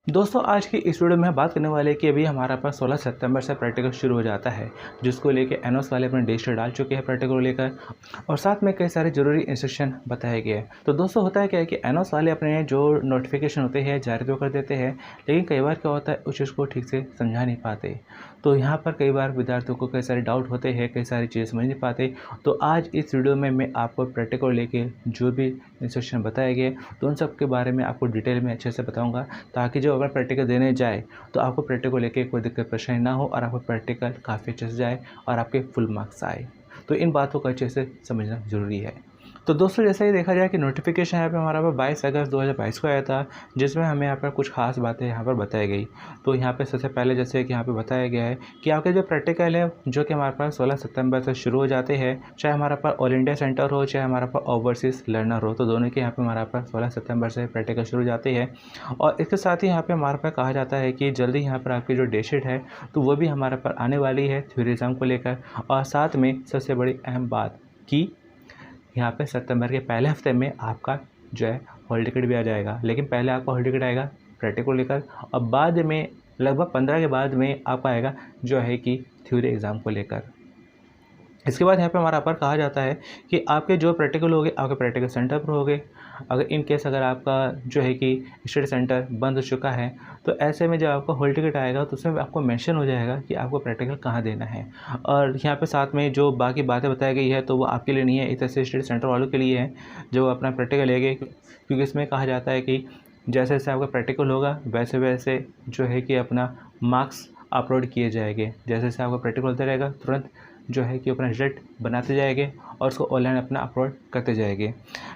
दोस्तों आज की इस वीडियो में हम बात करने वाले हैं कि अभी हमारा पास 16 सितंबर से प्रैक्टिकल शुरू हो जाता है, जिसको लेके एनओस वाले अपने डेट शीट डाल चुके हैं प्रैक्टिकल को लेकर और साथ में कई सारे ज़रूरी इंस्ट्रक्शन बताए गए हैं। तो दोस्तों होता है क्या है कि एनओस वाले अपने जो नोटिफिकेशन होते हैं जारी तो कर देते हैं, लेकिन कई बार क्या होता है उस चीज़ को ठीक से समझा नहीं पाते। तो यहाँ पर कई बार विद्यार्थियों को कई सारे डाउट होते हैं, कई सारी चीज़ें समझ नहीं पाते। तो आज इस वीडियो में मैं आपको प्रैक्टिकल को लेके जो भी इंस्ट्रक्शन बताए गए तो उन सब के बारे में आपको डिटेल में अच्छे से बताऊँगा, ताकि जो अगर प्रैक्टिकल देने जाए तो आपको प्रैक्टिकल को लेके कोई दिक्कत परेशानी ना हो और आपको प्रैक्टिकल काफ़ी अच्छे से जाए और आपके फुल मार्क्स आए। तो इन बातों को अच्छे से समझना ज़रूरी है। तो दोस्तों जैसा ही देखा जाए कि नोटिफिकेशन यहाँ पे हमारा पर 22 अगस्त 2022 को आया था, जिसमें हमें यहाँ पर कुछ खास बातें यहाँ पर बताई गई। तो यहाँ पे सबसे पहले जैसे कि यहाँ पे बताया गया है कि आपके जो प्रैक्टिकल है जो कि हमारे पास 16 सितंबर से शुरू हो जाते हैं, चाहे हमारा पास ऑल इंडिया सेंटर हो चाहे हमारा पास ओवरसीज़ लर्नर हो, तो दोनों के यहाँ पे हमारा पास 16 सितंबर से प्रैक्टिकल शुरू हो जाते हैं। और इसके साथ ही यहाँ पे हमारे पास कहा जाता है कि जल्दी यहाँ पर आपकी जो डेट शीट है तो वो भी हमारे पर आने वाली है थ्योरी एग्ज़ाम को लेकर। और साथ में सबसे बड़ी अहम बात कि यहाँ पे सितंबर के पहले हफ्ते में आपका जो है हॉल टिकट भी आ जाएगा, लेकिन पहले आपका हॉल टिकट आएगा प्रैक्टिकल को लेकर और बाद में लगभग 15 के बाद में आपका आएगा जो है कि थ्योरी एग्ज़ाम को लेकर। इसके बाद यहाँ पे हमारा पर कहा जाता है कि आपके जो प्रैक्टिकल होंगे आपके प्रैक्टिकल सेंटर पर होंगे। अगर इन केस अगर आपका जो है कि स्टडी सेंटर बंद हो चुका है तो ऐसे में जब आपका हॉल टिकट आएगा तो उसमें आपको मेंशन हो जाएगा कि आपको प्रैक्टिकल कहाँ देना है। और यहाँ पे साथ में जो बाकी बातें बताई गई है तो वो आपके लिए नहीं है, इस तरह से स्टडी सेंटर वालों के लिए है जो अपना प्रैक्टिकल लेंगे, क्योंकि इसमें कहा जाता है कि जैसे जैसे आपका प्रैक्टिकल होगा वैसे वैसे जो है कि अपना मार्क्स अपलोड किए जाएंगे। जैसे जैसे आपका प्रैक्टिकल होता रहेगा तुरंत जो है कि अपना रिजल्ट बनाते जाएंगे और उसको ऑनलाइन अपना अपलोड करते जाएंगे।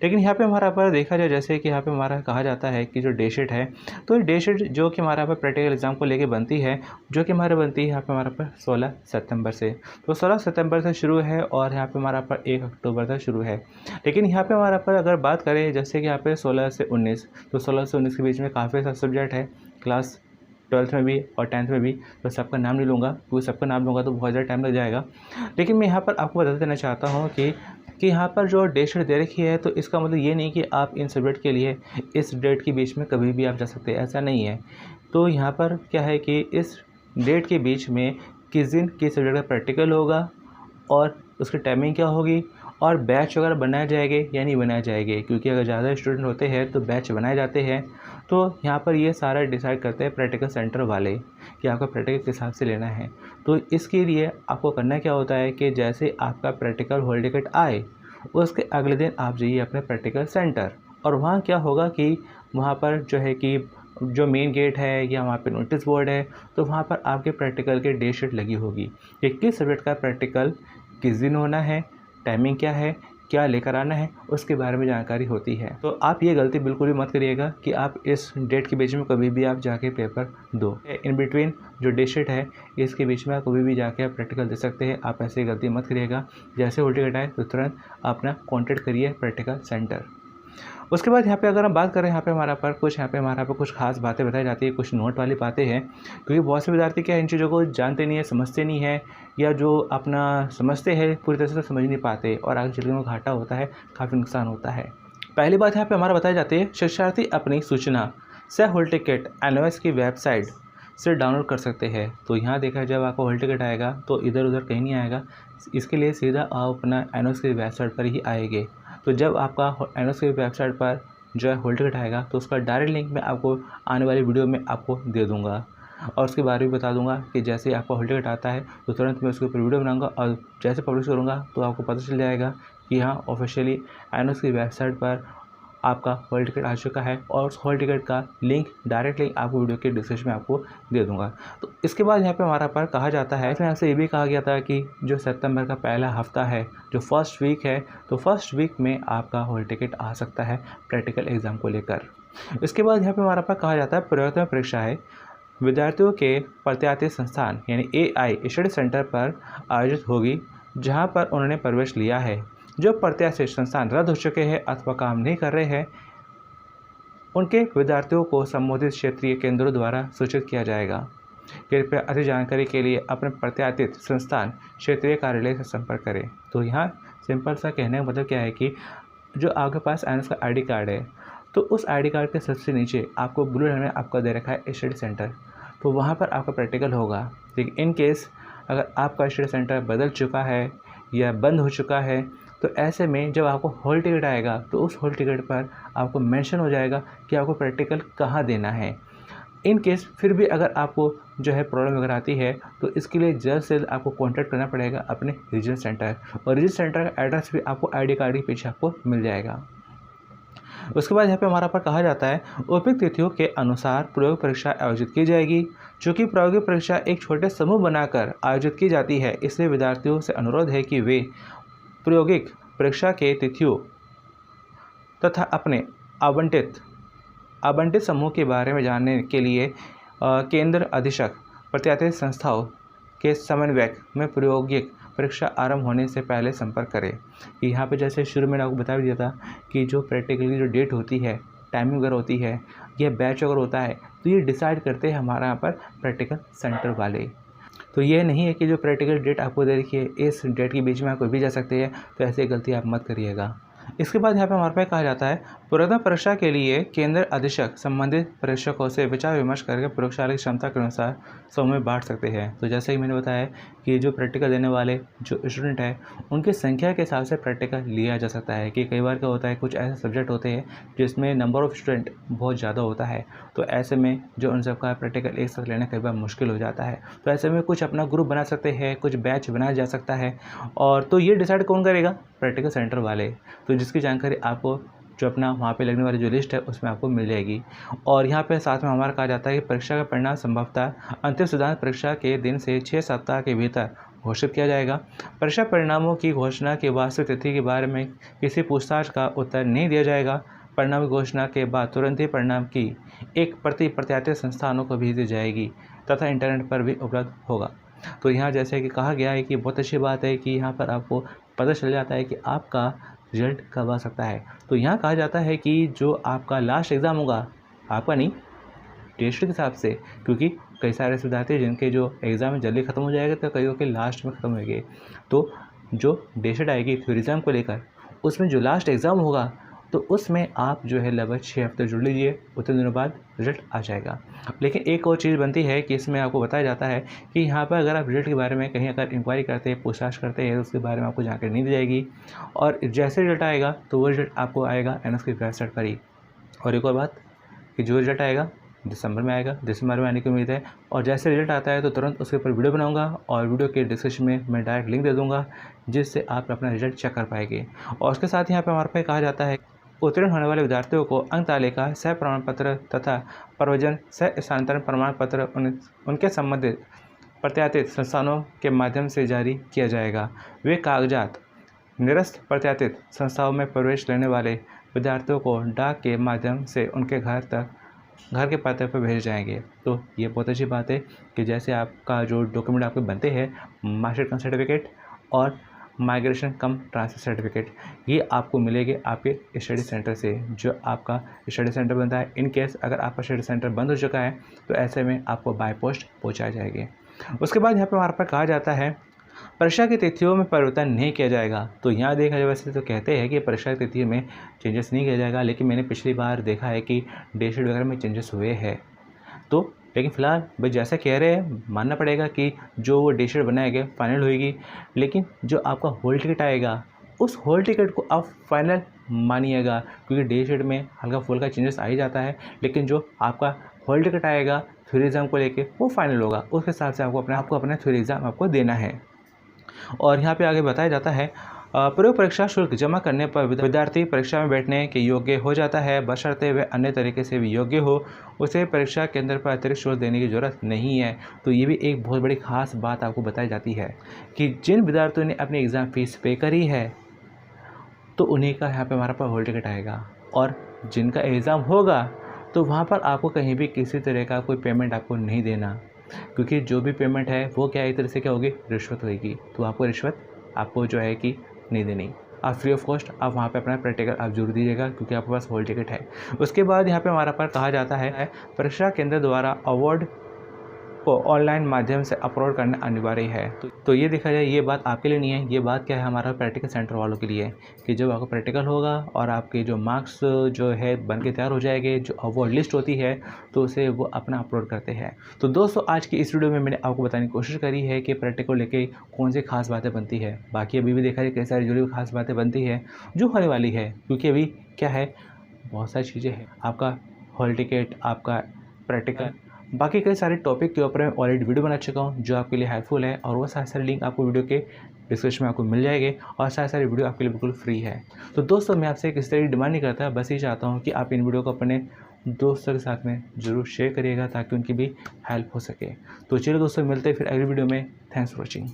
लेकिन यहाँ पे हमारा पर देखा जाए जैसे कि यहाँ पे हमारा कहा जाता है कि जो डेट शीट है तो डेट शीट जो कि हमारा पर प्रैक्टिकल एग्ज़ाम को लेके बनती है, जो कि हमारे बनती है यहाँ पे हमारा पर 16 सितंबर से। तो 16 सितंबर से शुरू है और यहाँ पे हमारा पर 1 अक्टूबर तक शुरू है। लेकिन यहाँ पे हमारा पर अगर बात करें जैसे कि यहाँ पे 16 से 19, तो 16 से 19 के बीच में काफ़ी सारे सब्जेक्ट है क्लास 12th में भी और 10th में भी। तो सबका नाम नहीं लूँगा क्योंकि सबका नाम लूँगा तो बहुत ज़्यादा टाइम लग जाएगा। लेकिन मैं यहाँ पर आपको बता देना चाहता हूँ कि यहाँ पर जो डेट शीट दे रखी है तो इसका मतलब ये नहीं कि आप इन सब्जेक्ट के लिए इस डेट के बीच में कभी भी आप जा सकते हैं, ऐसा नहीं है। तो यहाँ पर क्या है कि इस डेट के बीच में किस दिन किस सब्जेक्ट का प्रैक्टिकल होगा और उसकी टाइमिंग क्या होगी और बैच वगैरह बनाए जाएंगे या नहीं बनाए जाएंगे, क्योंकि अगर ज़्यादा स्टूडेंट होते हैं तो बैच बनाए जाते हैं। तो यहाँ पर ये सारा डिसाइड करते हैं प्रैक्टिकल सेंटर वाले कि आपका प्रैक्टिकल किस हिसाब से लेना है। तो इसके लिए आपको करना क्या होता है कि जैसे आपका प्रैक्टिकल हॉल टिकट आए उसके अगले दिन आप जाइए अपने प्रैक्टिकल सेंटर और वहाँ क्या होगा कि वहाँ पर जो है कि जो मेन गेट है या वहाँ पे नोटिस बोर्ड है तो वहाँ पर आपके प्रैक्टिकल के डेट शीट लगी होगी कि किस सब्जेक्ट का प्रैक्टिकल किस दिन होना है, टाइमिंग क्या है, क्या लेकर आना है, उसके बारे में जानकारी होती है। तो आप ये गलती बिल्कुल भी मत करिएगा कि आप इस डेट के बीच में कभी भी आप जाके पेपर दो। इन बिटवीन जो डेट शीट है इसके बीच में आप कभी भी जाके आप प्रैक्टिकल दे सकते हैं। आप ऐसी गलती मत करिएगा। जैसे हॉल टिकट आए तो तुरंत अपना कॉन्टैक्ट करिए प्रैक्टिकल सेंटर। उसके बाद यहाँ पे अगर हम बात करें यहाँ पे हमारा पर कुछ खास बातें बताई जाती है, कुछ नोट वाली बातें हैं, क्योंकि बहुत से विद्यार्थी क्या इन चीज़ों को जानते नहीं है, समझते नहीं है, या जो अपना समझते हैं पूरी तरह से समझ नहीं पाते और आगे चलकर उनको घाटा होता है, काफ़ी नुकसान होता है। पहली बात यहाँ पे हमारा बताई जाती है शिक्षार्थी अपनी सूचना से हॉल टिकट एनओएस की वेबसाइट से डाउनलोड कर सकते हैं। तो यहाँ देखा जब आपका हॉल टिकट आएगा तो इधर उधर कहीं नहीं आएगा, इसके लिए सीधा आप अपना एनओएस की वेबसाइट पर ही आएंगे। तो जब आपका एनओएस की वेबसाइट पर जो है हॉल टिकट आएगा तो उसका डायरेक्ट लिंक मैं आपको आने वाली वीडियो में आपको दे दूंगा और उसके बारे में बता दूंगा कि जैसे आपका हॉल टिकट आता है तो तुरंत मैं उसके ऊपर वीडियो बनाऊंगा और जैसे पब्लिश करूंगा तो आपको पता चल जाएगा कि हाँ ऑफिशियली एनओएस की वेबसाइट पर आपका हॉल टिकट आ चुका है और उस हॉल टिकट का लिंक डायरेक्ट लिंक आपको वीडियो के डिस्क्रिप्शन में आपको दे दूंगा। तो इसके बाद यहाँ पे हमारा पर कहा जाता है, इसमें आपसे ये भी कहा गया था कि जो सितंबर का पहला हफ्ता है जो फर्स्ट वीक है तो फर्स्ट वीक में आपका हॉल टिकट आ सकता है प्रैक्टिकल एग्ज़ाम को लेकर। इसके बाद यहाँ पर हमारा पर कहा जाता है प्रयोगात्मक परीक्षा है विद्यार्थियों के प्रत्याशित संस्थान यानी AI स्टडी सेंटर पर आयोजित होगी, जहाँ पर उन्होंने प्रवेश लिया है। जो प्रत्याशित संस्थान रद्द हो चुके हैं अथवा काम नहीं कर रहे हैं उनके विद्यार्थियों को संबंधित क्षेत्रीय केंद्रों द्वारा सूचित किया जाएगा। कृपया अधिक जानकारी के लिए अपने प्रत्याशित संस्थान क्षेत्रीय कार्यालय से संपर्क करें। तो यहाँ सिंपल सा कहने का मतलब क्या है कि जो आपके पास एनएस का ID कार्ड है तो उस आईडी कार्ड के सबसे नीचे आपको ब्लू लाइन में आपका दे रखा है स्टडी सेंटर, तो वहाँ पर आपका प्रैक्टिकल होगा। लेकिन इन केस अगर आपका स्टडी सेंटर बदल चुका है या बंद हो चुका है, तो ऐसे में जब आपको हॉल टिकट आएगा तो उस हॉल टिकट पर आपको मेंशन हो जाएगा कि आपको प्रैक्टिकल कहाँ देना है। इन केस फिर भी अगर आपको जो है प्रॉब्लम अगर आती है, तो इसके लिए जल्द से जल्द आपको कॉन्टैक्ट करना पड़ेगा अपने रीजनल सेंटर, और रीजनल सेंटर का एड्रेस भी आपको आईडी कार्ड के पीछे आपको मिल जाएगा। उसके बाद यहाँ पे हमारा पर कहा जाता है उपयुक्त तिथियों के अनुसार प्रयोग परीक्षा आयोजित की जाएगी। चूँकि प्रायोगिक परीक्षा एक छोटे समूह बनाकर आयोजित की जाती है, इसलिए विद्यार्थियों से अनुरोध है कि वे प्रायोगिक परीक्षा के तिथियों तथा अपने आवंटित समूह के बारे में जानने के लिए केंद्र अधीक्षक प्रत्याशित संस्थाओं के समन्वयक में प्रायोगिक परीक्षा आरंभ होने से पहले संपर्क करें। यहाँ पे जैसे शुरू में आपको बता दिया था कि जो प्रैक्टिकल की जो डेट होती है, टाइमिंग अगर होती है, यह बैच अगर होता है, तो ये डिसाइड करते हैं हमारे यहाँ पर प्रैक्टिकल सेंटर वाले। तो ये नहीं है कि जो प्रैक्टिकल डेट आपको दे रखी है, इस डेट के बीच में आप कोई भी जा सकते हैं, तो ऐसी गलती आप मत करिएगा। इसके बाद यहाँ पे हमारे पास कहा जाता है पुनर्गठन परीक्षा के लिए केंद्र अधीक्षक संबंधित परीक्षकों से विचार विमर्श करके प्रयोगशाला की क्षमता के अनुसार समूह में बांट सकते हैं। तो जैसे कि मैंने बताया कि जो प्रैक्टिकल देने वाले जो स्टूडेंट हैं, उनकी संख्या के हिसाब से प्रैक्टिकल लिया जा सकता है। कि कई बार क्या होता है, कुछ ऐसे सब्जेक्ट होते हैं जिसमें नंबर ऑफ़ स्टूडेंट बहुत ज़्यादा होता है, तो ऐसे में जो उन सबका प्रैक्टिकल एक साथ लेना कई बार मुश्किल हो जाता है। तो ऐसे में कुछ अपना ग्रुप बना सकते हैं, कुछ बैच बनाया जा सकता है, और तो ये डिसाइड कौन करेगा? प्रैक्टिकल सेंटर वाले। तो जिसकी जानकारी आपको जो अपना वहाँ पे लगने वाली जो लिस्ट है उसमें आपको मिल जाएगी। और यहाँ पे साथ में हमारा कहा जाता है कि परीक्षा का परिणाम संभवतः अंतिम सिद्धांत परीक्षा के दिन से 6 सप्ताह के भीतर घोषित किया जाएगा। परीक्षा परिणामों की घोषणा की वास्तविक तिथि के बारे में किसी पूछताछ का उत्तर नहीं दिया जाएगा। परिणाम की घोषणा के बाद तुरंत ही परिणाम की एक प्रति प्रत्याशित संस्थानों को भेज दी जाएगी तथा इंटरनेट पर भी उपलब्ध होगा। तो यहाँ जैसे कि कहा गया है कि बहुत अच्छी बात है कि यहाँ पर आपको पता चल जाता है कि आपका रिजल्ट कब आ सकता है। तो यहाँ कहा जाता है कि जो आपका लास्ट एग्ज़ाम होगा, आपका नहीं, टेस्ट के हिसाब से, क्योंकि कई सारे विद्यार्थी जिनके जो एग्ज़ाम है जल्दी ख़त्म हो जाएगा, तो कईयों के लास्ट में ख़त्म होंगे। तो जो डेट आएगी थ्योरिज्म को लेकर, उसमें जो लास्ट एग्ज़ाम होगा, तो उसमें आप जो है लगभग 6 हफ्ते जुड़ लीजिए, उतने दिनों बाद रिजल्ट आ जाएगा। लेकिन एक और चीज़ बनती है कि इसमें आपको बताया जाता है कि यहाँ पर अगर आप रिजल्ट के बारे में कहीं अगर इंक्वायरी करते हैं, पूछताछ करते हैं, तो उसके बारे में आपको जानकारी नहीं दी जाएगी। और जैसे रिजल्ट आएगा तो वो रिजल्ट आपको आएगा एनएस की वेबसाइट पर ही। और एक और बात कि जो रिजल्ट आएगा दिसंबर में आएगा, दिसंबर में आने की उम्मीद है। और जैसे रिजल्ट आता है तो तुरंत उसके ऊपर वीडियो बनाऊंगा, और वीडियो के डिस्क्रिप्शन में मैं डायरेक्ट लिंक दे दूंगा, जिससे आप अपना रिजल्ट चेक कर पाएंगे। और उसके साथ यहाँ पर हमारे पास कहा जाता है उत्तीर्ण होने वाले विद्यार्थियों को अंक तालिका, सह प्रमाण पत्र तथा प्रवचन सह स्थानांतरण प्रमाण पत्र उनके संबंधित प्रत्याशित संस्थानों के माध्यम से जारी किया जाएगा। वे कागजात निरस्त प्रत्याशित संस्थाओं में प्रवेश लेने वाले विद्यार्थियों को डाक के माध्यम से उनके घर के पते पर भेजे जाएंगे। तो ये बहुत अच्छी बात है कि जैसे आपका जो डॉक्यूमेंट आपके बनते हैं, मार्कशीट कम सर्टिफिकेट और माइग्रेशन कम ट्रांसफर सर्टिफिकेट, ये आपको मिलेंगे आपके स्टडी सेंटर से, जो आपका स्टडी सेंटर बनता है। इन केस अगर आपका स्टडी सेंटर बंद हो चुका है, तो ऐसे में आपको बाय पोस्ट पहुँचाए जाएंगे। उसके बाद यहाँ पे हमारे पास कहा जाता है परीक्षा की तिथियों में परिवर्तन नहीं किया जाएगा। तो यहाँ देखा जाए वैसे तो कहते हैं कि परीक्षा की तिथि में चेंजेस नहीं किया जाएगा, लेकिन मैंने पिछली बार देखा है कि डेट शीट वगैरह में चेंजेस हुए हैं। तो लेकिन फ़िलहाल भाई जैसा कह रहे हैं, मानना पड़ेगा कि जो वो डेट शीट बनाया गया फाइनल होएगी, लेकिन जो आपका हॉल टिकट आएगा, उस हॉल टिकट को आप फाइनल मानिएगा, क्योंकि डेट शीट में हल्का फुल्का चेंजेस आ ही जाता है, लेकिन जो आपका हॉल टिकट आएगा थ्योरी एग्ज़ाम को लेके, वो फाइनल होगा। उस हिसाब से आपको अपना थ्योरी एग्ज़ाम आपको देना है। और यहाँ पे आगे बताया जाता है प्रयोग परीक्षा शुल्क जमा करने पर विद्यार्थी परीक्षा में बैठने के योग्य हो जाता है, बशर्ते वे अन्य तरीके से भी योग्य हो, उसे परीक्षा केंद्र पर अतिरिक्त शुल्क देने की ज़रूरत नहीं है। तो ये भी एक बहुत बड़ी खास बात आपको बताई जाती है कि जिन विद्यार्थियों ने अपनी एग्ज़ाम फीस पे करी है, तो उन्हीं का यहाँ पर हमारा पास हॉल टिकट आएगा। और जिनका एग्ज़ाम होगा, तो वहाँ पर आपको कहीं भी किसी तरह का कोई पेमेंट आपको नहीं देना, क्योंकि जो भी पेमेंट है वो क्या एक तरह से क्या होगी, रिश्वत होगी। तो आपको रिश्वत आपको जो है कि नहीं देनी, आप फ्री ऑफ कॉस्ट आप वहाँ पे अपना प्रैक्टिकल आप जरूर दीजिएगा, क्योंकि आपके पास हॉल टिकट है। उसके बाद यहाँ पे हमारा पर कहा जाता है परीक्षा केंद्र द्वारा को ऑनलाइन माध्यम से अपलोड करना अनिवार्य है। तो ये देखा जाए, ये बात आपके लिए नहीं है, ये बात क्या है हमारा प्रैक्टिकल सेंटर वालों के लिए, कि जब आपका प्रैक्टिकल होगा और आपके जो मार्क्स जो है बन के तैयार हो जाएंगे, जो अवार्ड लिस्ट होती है तो उसे वो अपना अपलोड करते हैं। तो दोस्तों, आज की इस वीडियो में मैंने आपको बताने की कोशिश करी है कि प्रैक्टिकल को लेके कौन सी खास बातें बनती है। बाकी अभी भी देखा जाए कई सारी जुड़ी हुई खास बातें बनती है जो होने वाली है, क्योंकि अभी क्या है, बहुत सारी चीज़ें हैं। आपका हॉल टिकट, आपका प्रैक्टिकल, बाकी कई सारे टॉपिक के ऊपर मैं ऑलरेडी वीडियो बना चुका हूँ जो आपके लिए हेल्पफुल है, और वो सारे लिंक आपको वीडियो के डिस्क्रिप्शन में आपको मिल जाएंगे, और सारे वीडियो आपके लिए बिल्कुल फ्री है। तो दोस्तों, मैं आपसे किसी तरह की डिमांड नहीं करता, बस ये चाहता हूँ कि आप इन वीडियो को अपने दोस्तों के साथ में ज़रूर शेयर करिएगा ताकि उनकी भी हेल्प हो सके। तो चलिए दोस्तों, मिलते हैं फिर अगली वीडियो में। Thanks for watching.